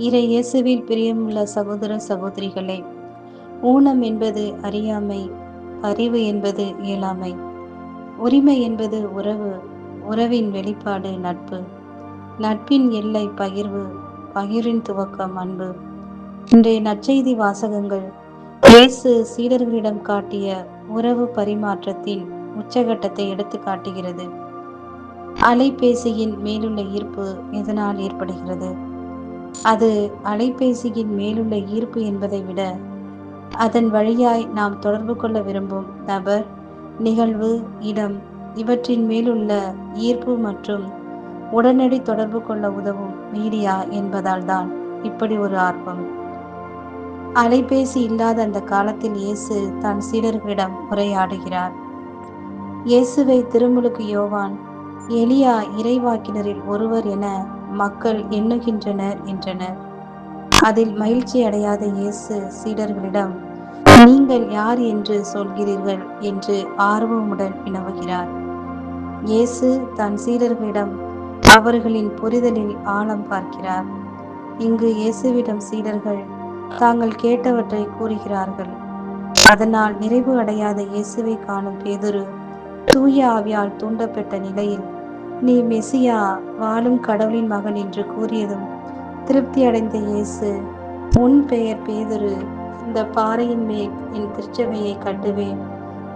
இறை இயேசுவில் பிரியமுள்ள சகோதர சகோதரிகளே, ஊனம் என்பது அறியாமை, அறிவு என்பது இயலாமை, உரிமை என்பது உறவு, உறவின் வெளிப்பாடு நட்பு, நட்பின் எல்லை பகிர்வு, பகிரின் துவக்கம் அன்பு. இன்றைய நற்செய்தி வாசகங்கள் இயேசு சீடர்களிடம் காட்டிய உறவு பரிமாற்றத்தின் உச்சகட்டத்தை எடுத்து காட்டுகிறது. அலைபேசியின் மேலுள்ள ஈர்ப்பு எதனால் ஏற்படுகிறது? அது அலைபேசியின் மேலுள்ள ஈர்ப்பு என்பதை விட அதன் வழியாய் நாம் தொடர்பு கொள்ள விரும்பும் நபர், நிகழ்வு, இடம் இவற்றின் மேலுள்ள ஈர்ப்பு மற்றும் உடனடி தொடர்பு கொள்ள உதவும் மீடியா என்பதால் தான் இப்படி ஒரு ஆர்வம். அலைபேசி இல்லாத அந்த காலத்தில் இயேசு தன் சீடர்களிடம் உரையாடுகிறார். இயேசுவை திருமுழுக்கு யோவான் எலியா இறைவாக்கினரில் ஒருவர் என மக்கள் எண்ணுகின்றனர் என்றனர். அதில் மகிழ்ச்சி அடையாத இயேசு சீடர்களிடம், நீங்கள் யார் என்று சொல்கிறீர்கள் என்று ஆர்வமுடன் வினவுகிறார். இயேசு தன் சீடர்களிடம் அவர்களின் புரிதலில் ஆழம் பார்க்கிறார். இங்கு இயேசுவிடம் சீடர்கள் தாங்கள் கேட்டவற்றை கூறுகிறார்கள். அதனால் நிறைவு அடையாத இயேசுவை காணும் பேதுரு தூய ஆவியால் தூண்டப்பட்ட நிலையில், நீ மெசியா, வாழும் கடவுளின் மகன் என்று கூறியதும் திருப்தி அடைந்த இயேசு, உன் பெயர் பேதுரு, இந்த பாறையின் மேல் என் திருச்சபையை கட்டுவேன்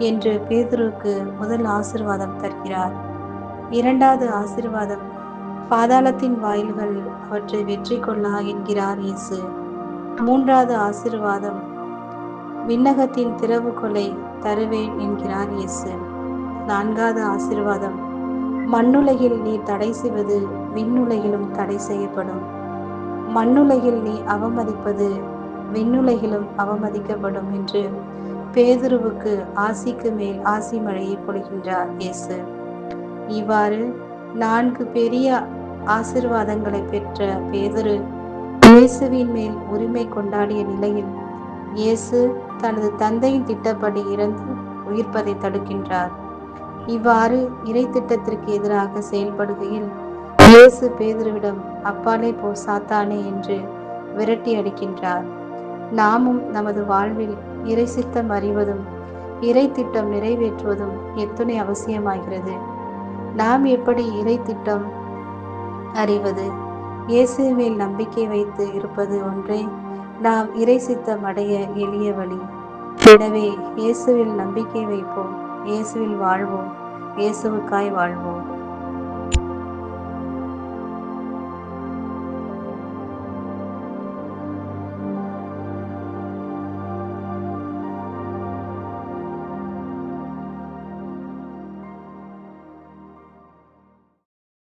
என்று பேதுருக்கு முதல் ஆசீர்வாதம் தருகிறார். இரண்டாவது ஆசீர்வாதம், பாதாளத்தின் வாயில்கள் அவற்றை வெற்றி கொள்ளா என்கிறார் இயேசு. மூன்றாவது ஆசீர்வாதம், விண்ணகத்தின் திறவுகோலை தருவேன் என்கிறார் இயேசு. நான்காவது ஆசீர்வாதம், மண்ணுலகில் நீ தடை செய்வது விண்ணுலகிலும் தடை செய்யப்படும், மண்ணுலகில் நீ அவமதிப்பது விண்ணுலகிலும் அவமதிக்கப்படும் என்று பேதுருவுக்கு ஆசிக்கு மேல் ஆசி மழையை பொழிகின்றார் இயேசு. இவ்வாறு 4 பெரிய ஆசீர்வாதங்களை பெற்ற பேதுரு இயேசுவின் மேல் உரிமை கொண்டாடிய நிலையில் இயேசு தனது தந்தையின் திட்டப்படி இறந்து உயிர்ப்பதை தடுக்கின்றார். இவ்வாறு இறை திட்டத்திற்கு எதிராக செயல்படுகையில் இயேசு பேதுருவிடம், அப்பாலே போ சாத்தானே என்று விரட்டி அடிக்கின்றார். நாமும் நமது வாழ்வில் இறை சித்தம் அறிவதும் இறை திட்டம் நிறைவேற்றுவதும் எத்துணை அவசியமாகிறது. நாம் எப்படி இறை திட்டம் அறிவது? இயேசு மேல் நம்பிக்கை வைத்து இருப்பது ஒன்றே நாம் இறை சித்தம் அடைய எளிய வழி. எனவே இயேசுவில் நம்பிக்கை வைப்போம், இயேசுவில் வாழ்வோம், இயேசுவுக்காய் வாழ்வோம்.